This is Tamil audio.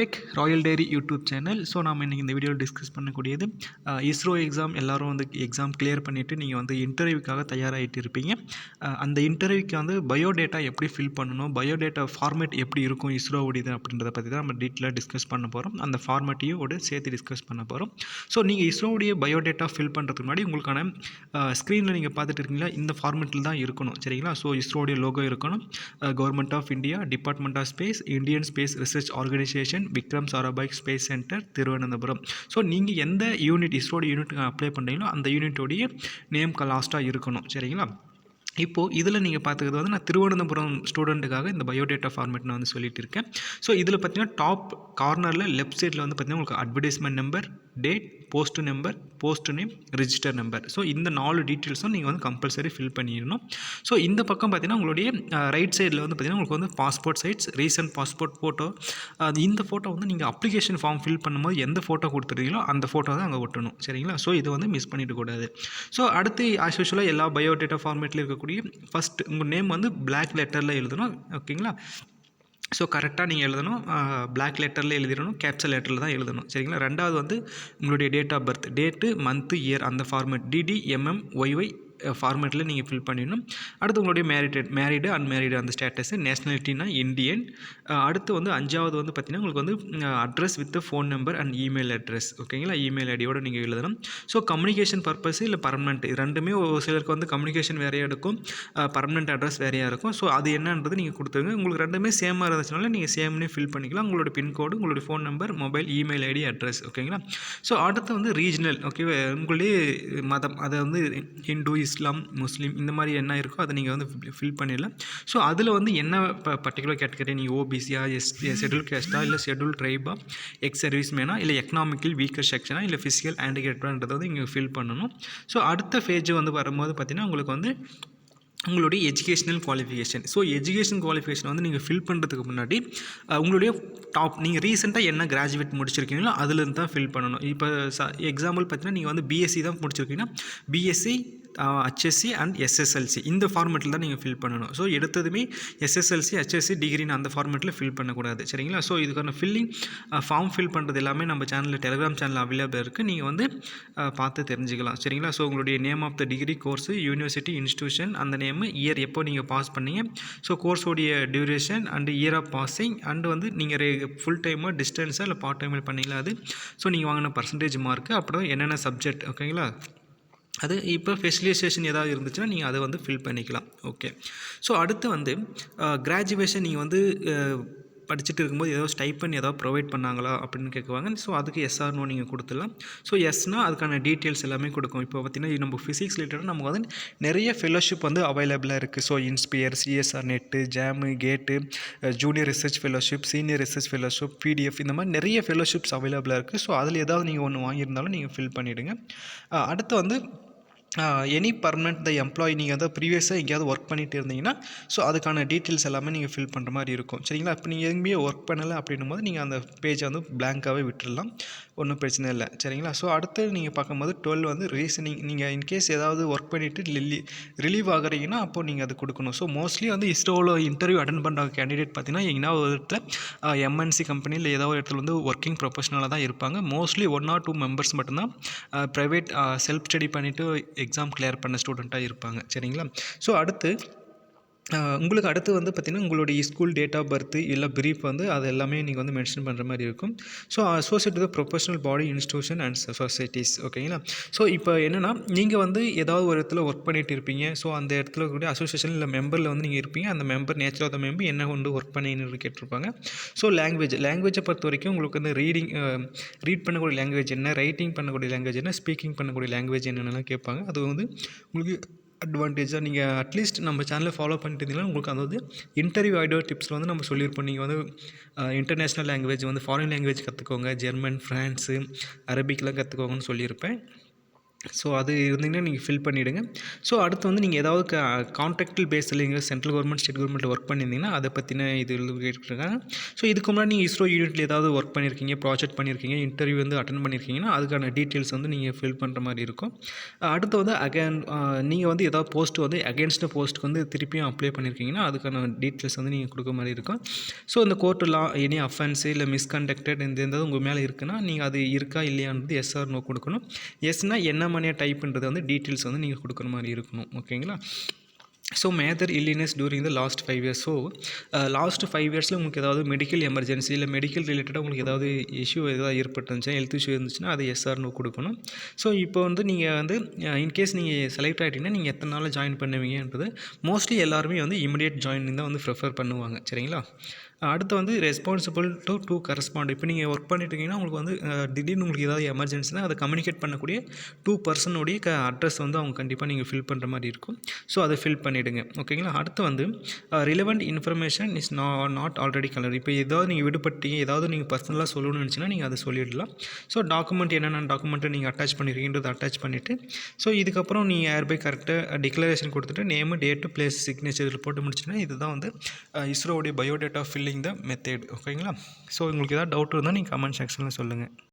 Tech royal diary YouTube channel. So நம்ம இன்றைக்கி இந்த வீடியோவில் டிஸ்கஸ் பண்ணக்கூடியது இஸ்ரோ எக்ஸாம் எல்லோரும் வந்து எக்ஸாம் கிளியர் பண்ணிவிட்டு நீங்கள் வந்து இன்டர்வியூக்காக தயாராகிட்டு இருப்பீங்க. அந்த இன்டர்வியூக்கு வந்து பயோடேட்டா எப்படி ஃபில் பண்ணணும், பயோடேட்டா ஃபார்மேட் எப்படி இருக்கும் இஸ்ரோவுடையது அப்படின்றத பற்றி தான் நம்ம டீட்டெயிலாக டிஸ்கஸ் பண்ண போகிறோம். அந்த ஃபார்மேட்டையும் சேர்த்து டிஸ்கஸ் பண்ண போகிறோம். ஸோ நீங்கள் இஸ்ரோவுடைய பயோடேட்டா ஃபில் பண்ணுறதுக்கு முன்னாடி உங்களுக்கான ஸ்க்ரீனில் நீங்கள் பார்த்துட்டு இருக்கீங்களா, இந்த ஃபார்மேட்டில் தான் இருக்கணும். சரிங்களா? ஸோ இஸ்ரோடைய லோகோ இருக்கணும். Government of India, department of space, Indian space research organisation, Vikram Sarabhai space centre, Thiruvananthapuram. So நீங்கள் எந்த யூனிட் இஸ்ரோட யூனிட்டுக்கு அப்ளை பண்ணுறீங்களோ அந்த யூனிட்டோடைய நேம் லாஸ்ட்டாக இருக்கணும். சரிங்களா? இப்போது இதில் நீங்கள் பார்த்துக்கிறது வந்து நான் திருவனந்தபுரம் ஸ்டூடெண்ட்டுக்காக இந்த பயோடேட்டா ஃபார்மேட் நான் வந்து சொல்லிட்டு இருக்கேன். ஸோ இதில் பார்த்தீங்கன்னா டாப் கார்னரில் லெஃப்ட் சைடில் வந்து பார்த்தீங்கன்னா உங்களுக்கு advertisement number, date, post number, post name, register number. So இந்த 4 டீட்டெயில்ஸும் நீங்கள் வந்து கம்பல்சரி ஃபில் பண்ணிடணும். ஸோ இந்த பக்கம் பார்த்தீங்கன்னா உங்களுடைய ரைட் சைடில் வந்து பார்த்தீங்கன்னா உங்களுக்கு வந்து பாஸ்போர்ட் சைட்ஸ், ரீசன்ட் பாஸ்போர்ட் ஃபோட்டோ. இந்த ஃபோட்டோ வந்து நீங்கள் அப்ளிகேஷன் ஃபார்ம் ஃபில் பண்ணும்போது எந்த ஃபோட்டோ கொடுத்துருக்கீங்களோ அந்த ஃபோட்டோ தான் அங்கே ஒட்டணும். சரிங்களா? ஸோ இதை வந்து மிஸ் பண்ணிடக்கூடாது. ஸோ அடுத்து ஆஸ் யூஷுவலாக எல்லா பயோடேட்டா ஃபார்மேட்டில் இருக்கக்கூடிய ஃபஸ்ட் உங்கள் நேம் வந்து பிளாக் லெட்டரில் எழுதணும். ஓகேங்களா? ஸோ கரெக்டாக நீங்கள் எழுதணும். பிளாக் லெட்டரில் எழுதிடணும், கேப்சல் லெட்டரில் தான் எழுதணும். சரிங்களா? ரெண்டாவது வந்து உங்களுடைய date of birth, date, month, year, அந்த ஃபார்மேட் DDMMYY ஃபார்மேட்டில் நீங்கள் ஃபில் பண்ணிடணும். அடுத்து உங்களுடைய மேரிடு அன்மேரிடு அந்த ஸ்டேட்டஸு, நேஷ்னாலிட்டினா இந்தியன். அடுத்து வந்து 5வது வந்து பார்த்திங்கன்னா உங்களுக்கு வந்து address with phone number and email address. ஓகேங்களா? இமெயில் ஐடியோடு நீங்கள் எழுதணும். ஸோ கம்யூனிகேஷன் பர்பஸ் இல்லை பர்மனெண்ட், ரெண்டுமே ஒரு சிலருக்கு வந்து கம்யூனிகேஷன் வேறையாக இருக்கும், பர்மனெண்ட் அட்ரஸ் வேறையாக இருக்கும். ஸோ அது என்னன்றது நீங்கள் கொடுத்துருங்க. உங்களுக்கு ரெண்டுமே சேமாக இருந்துச்சுனால நீங்கள் சேம்னே ஃபில் பண்ணிக்கலாம். உங்களோட பின்கோடு, உங்களுடைய phone number, mobile, email ID, address. ஓகேங்களா? ஸோ அடுத்து வந்து ரீஜனல். ஓகே, உங்களுடைய மதம், அதை வந்து ஹிந்து, இஸ்லாம், முஸ்லீம், இந்த மாதிரி என்ன இருக்கோ அதை நீங்கள் வந்து ஃபில் பண்ணிடலாம். ஸோ அதில் வந்து என்ன பர்டிகுலர் கேட்டகரி, நீங்கள் ஓபிசியா, ஷெட்யூல் கேஸ்ட்டா, இல்லை ஷெட்யூல் ட்ரைபா, எக்ஸ் சர்வீஸ் மேனா, இல்லை எக்கனாமிக்கல் வீக்கர் செக்ஷனா, இல்லை ஃபிசிக்கல் ஹேண்டிகேப்டான்றதை வந்து இங்கே ஃபில் பண்ணணும். ஸோ அடுத்த பேஜ் வந்து வரும்போது பார்த்திங்கன்னா உங்களுக்கு வந்து உங்களுடைய educational qualification. So education qualification வந்து நீங்கள் ஃபில் பண்ணுறதுக்கு முன்னாடி உங்களுடைய டாப் நீங்கள் ரீசெண்டாக என்ன கிராஜுவேட் முடிச்சிருக்கீங்களோ அதுலேருந்து தான் ஃபில் பண்ணணும். இப்போ எக்ஸாம்பிள் பார்த்தீங்கன்னா நீங்கள் வந்து பிஎஸ்சி தான் முடிச்சிருக்கீங்கன்னா பிஎஸ்சி, HSC அண்ட் SSLC இந்த ஃபார்மேட்டில் தான் நீங்கள் ஃபில் பண்ணணும். ஸோ எடுத்ததுமே SSLC, HSC டிகிரின்னு அந்த ஃபார்மேட்டில் ஃபில் பண்ணக்கூடாது. சரிங்களா? ஸோ இதுக்கான ஃபார்ம் ஃபில் பண்ணுறது எல்லாமே நம்ம சேனலில், டெலிகிராம் சேனல் அவைலபிள் இருக்குது. நீங்கள் வந்து பார்த்து தெரிஞ்சுக்கலாம். சரிங்களா? ஸோ உங்களுடைய name of the degree, course, university, institution, அந்த நேமு, இயர் எப்போ நீங்கள் பாஸ் பண்ணீங்க, ஸோ கோர்ஸோடைய duration and year of passing, and வந்து நீங்கள் ஃபுல் டைமாக, டிஸ்டன்ஸாக, இல்லை பார்ட் டைமில் பண்ணீங்களா அது, ஸோ நீங்கள் வாங்கின பர்சன்டேஜ் மார்க்கு, அப்புறம் என்னென்ன சப்ஜெக்ட். ஓகேங்களா? அது இப்போ ஸ்பெஷலைசேஷன் ஏதாவது இருந்துச்சுன்னா நீங்கள் அதை வந்து ஃபில் பண்ணிக்கலாம். ஓகே. ஸோ அடுத்து வந்து கிராஜுவேஷன் நீங்கள் வந்து படிச்சுட்டு இருக்கும்போது ஏதோ ஸ்டைப்பன் ஏதாவது ப்ரொவைட் பண்ணாங்களா அப்படின்னு கேட்குவாங்க. ஸோ அதுக்கு எஸ்ஆர் நோ நீங்கள் கொடுத்துடலாம். ஸோ எஸ்னால் அதுக்கான டீட்டெயில்ஸ் எல்லாமே கொடுக்கும். இப்போ பார்த்திங்கன்னா நம்ம ஃபிசிக்ஸ் ரிலேட்டடாக நமக்கு வந்து நிறைய ஃபெலோஷிப் வந்து அவைலபிளாக இருக்குது. So inspire, CSR NET, JAM, GATE, junior research fellowship, senior research fellowship, PDF, இந்த மாதிரி நிறைய ஃபெலோஷிப்ஸ் அவைலபிளாக இருக்குது. ஸோ அதில் ஏதாவது நீங்கள் ஒன்று வாங்கியிருந்தாலும் நீங்கள் ஃபில் பண்ணிவிடுங்க. அடுத்து வந்து எனி பர்மனெண்ட் த எம்ப்ளாயி, நீங்கள் வந்து ப்ரீவியஸாக எங்கேயாவது ஒர்க் பண்ணிட்டு இருந்தீங்கன்னா ஸோ அதுக்கான டீட்டெயில்ஸ் எல்லாமே நீங்கள் ஃபில் பண்ணுற மாதிரி இருக்கும். சரிங்களா? இப்போ நீங்கள் எங்கேயுமே ஒர்க் பண்ணலை அப்படின்னும் போது நீங்கள் அந்த பேஜை வந்து பிளாங்காகவே விட்டுடலாம், ஒன்றும் பிரச்சனை இல்லை. சரிங்களா? ஸோ அடுத்து நீங்கள் பார்க்கும்போது 12 வந்து ரீசனிங். நீங்கள் இன்கேஸ் ஏதாவது ஒர்க் பண்ணிவிட்டு ரிலீவ் ஆகுறீங்கன்னா அப்போது நீங்கள் அது கொடுக்கணும். ஸோ மோஸ்ட்லி வந்து இஸ்ரோவில் இன்டர்வியூ அட்டன் பண்ணுற கேண்டிடேட் பார்த்தீங்கன்னா எங்கன்னா ஒரு இடத்துல MNC கம்பெனியில் ஏதாவது ஒரு இடத்துல வந்து ஒர்க்கிங் ப்ரொஃபஷனலாக தான் இருப்பாங்க. மோஸ்ட்லி 1 or 2 மெம்பர்ஸ் மட்டும்தான் ப்ரைவேட் செல்ஃப் ஸ்டடி பண்ணிவிட்டு எக்ஸாம் கிளியர் பண்ண ஸ்டூடெண்ட்டாக இருப்பாங்க. சரிங்களா? ஸோ உங்களுக்கு அடுத்து வந்து பார்த்திங்கன்னா உங்களுடைய ஸ்கூல் டேட் ஆஃப் பர்த் இல்லை ப்ரீஃப் வந்து அது எல்லாமே நீங்கள் வந்து மென்ஷன் பண்ணுற மாதிரி இருக்கும். So associate with professional body, institution and societies. ஓகேங்களா? ஸோ இப்போ என்னென்னா நீங்கள் வந்து ஏதாவது ஒரு இடத்துல ஒர்க் பண்ணிகிட்டு இருப்பீங்க. ஸோ அந்த இடத்துல கூட அசோசியேஷன் இல்லை மெம்பரில் வந்து நீங்கள் இருப்பீங்க. அந்த member, nature of the member என்ன வந்து ஒர்க் பண்ணின்னு கேட்டிருப்பாங்க. ஸோ லாங்குவேஜை பொறுத்த வரைக்கும் உங்களுக்கு வந்து ரீட் பண்ணக்கூடிய லாங்குவேஜ் என்ன, ரைட்டிங் பண்ணக்கூடிய லாங்குவேஜ் என்ன, ஸ்பீக்கிங் பண்ணக்கூடிய லாங்குவேஜ் என்னென்னலாம் கேட்பாங்க. அது வந்து உங்களுக்கு அட்வான்டேஜாக நீங்கள் அட்லீஸ்ட் நம்ம சேனலை ஃபாலோ பண்ணிட்டு இருந்தீங்கன்னா உங்களுக்கு அதாவது இன்டர்வியூ ஐடியோ டிப்ஸில் வந்து நம்ம சொல்லியிருப்போம். நீங்கள் வந்து இன்டர்நேஷ்னல் லாங்குவேஜ் வந்து ஃபாரின் லாங்குவேஜ் கற்றுக்கோங்க, ஜெர்மன், ஃப்ரான்ஸு, அரபிக்லாம் கற்றுக்கோங்கன்னு சொல்லியிருப்பேன். ஸோ அது இருந்தீங்கன்னா நீங்கள் ஃபில் பண்ணிவிடுங்க. ஸோ அடுத்து வந்து நீங்கள் ஏதாவது கான்ட்ராக்டல் பேஸில் எங்கே சென்ட்ரல் கவர்மெண்ட், ஸ்டேட் கவர்மெண்ட்டில் ஒர்க் பண்ணியிருந்தீங்கன்னா அதை பற்றின இது கேட்டிருக்காங்க. ஸோ இதுக்கு முன்னாடி நீங்கள் இஸ்ரோ யூனிட்டில் ஏதாவது ஒர்க் பண்ணியிருக்கீங்க, ப்ராஜெக்ட் பண்ணியிருக்கீங்க, இன்டர்வியூ வந்து அட்டெண்ட் பண்ணியிருக்கீங்கன்னா அதுக்கான டீட்டெயில்ஸ் வந்து நீங்கள் ஃபில் பண்ணுற மாதிரி இருக்கும். அடுத்து வந்து நீங்கள் வந்து ஏதாவது போஸ்ட் வந்து அகேன்ஸ்ட் போஸ்ட்டுக்கு வந்து திருப்பியும் அப்ளை பண்ணியிருக்கீங்கன்னா அதுக்கான டீட்டெயில்ஸ் வந்து நீங்கள் கொடுக்க மாதிரி இருக்கும். ஸோ இந்த கோர்ட் லா எனி அஃபென்ஸு இல்லை மிஸ்கண்டக்டட் இந்த எதாவது உங்கள் மேலே இருக்குன்னா நீங்கள் அது இருக்கா இல்லையான்றது எஸ் ஆர் நோ கொடுக்கணும். எஸ்னா என்ன மாதிரியாக டைப்புன்றது வந்து டீட்டெயில்ஸ் வந்து நீங்கள் கொடுக்குற மாதிரி இருக்கணும். ஓகேங்களா? So major illness during the last 5 years. So last 5 இயர்ஸில் உங்களுக்கு ஏதாவது மெடிக்கல் எமர்ஜென்சி இல்லை மெடிக்கல் ரிலேட்டடாக உங்களுக்கு ஏதாவது இஷ்யூ ஏதாவது ஏற்பட்டுருந்துச்சுன்னா, ஹெல்த் இஷ்யூ இருந்துச்சுன்னா அது எஸ்ஆர் நோ கொடுக்கணும். ஸோ இப்போ வந்து நீங்கள் வந்து இன்கேஸ் நீங்கள் செலக்ட் ஆகிட்டீங்கன்னா நீங்கள் எத்தனை நாளில் ஜாயின் பண்ணுவீங்கன்றது மோஸ்ட்லி எல்லாருமே வந்து இமிடியேட் ஜாயினிங் தான் வந்து ப்ரிஃபர் பண்ணுவாங்க. சரிங்களா? அடுத்து வந்து ரெஸ்பான்சிபிள் டு கரஸ்பாண்ட். இப்போ நீங்கள் ஒர்க் பண்ணிட்டு இருக்கீங்கன்னா உங்களுக்கு வந்து திடீர்னு உங்களுக்கு ஏதாவது எமர்ஜென்சினா அதை கம்யூனிகேட் பண்ணக்கூடிய 2 பர்சனுடைய அட்ரஸ் வந்து அவங்க கண்டிப்பாக நீங்கள் ஃபில் பண்ணுற மாதிரி இருக்கும். ஸோ அதை ஃபில் பண்ணிவிடுங்க. ஓகேங்களா? அடுத்து வந்து relevant information is not already colour. இப்போ ஏதாவது நீங்கள் விடுபட்டீங்க, ஏதாவது நீங்கள் பர்சனலாக சொல்லணும்னு நினச்சின்னா நீங்கள் அதை சொல்லிடலாம். ஸோ டாக்குமெண்ட் என்னென்ன டாக்குமெண்ட்டை நீங்கள் அட்டாச் பண்ணியிருக்கீங்கன்றதை அட்டாச் பண்ணிவிட்டு ஸோ இதுக்கப்புறம் நீங்கள் ஏர்பை கரெக்டாக டிக்ளரேஷன் கொடுத்துட்டு நேமு, டேட்டு, பிளேஸ், சிக்னேச்சர் இதில் போட்டு முடிச்சுன்னா இதுதான் வந்து இஸ்ரோவுடைய பயோடேட்டா ஃபில்லிங் த மெத்தட். ஓகேங்களா? ஸோ உங்களுக்கு ஏதாவது டவுட் இருந்தால் நீங்கள் கமெண்ட் செக்ஷனில் சொல்லுங்கள்.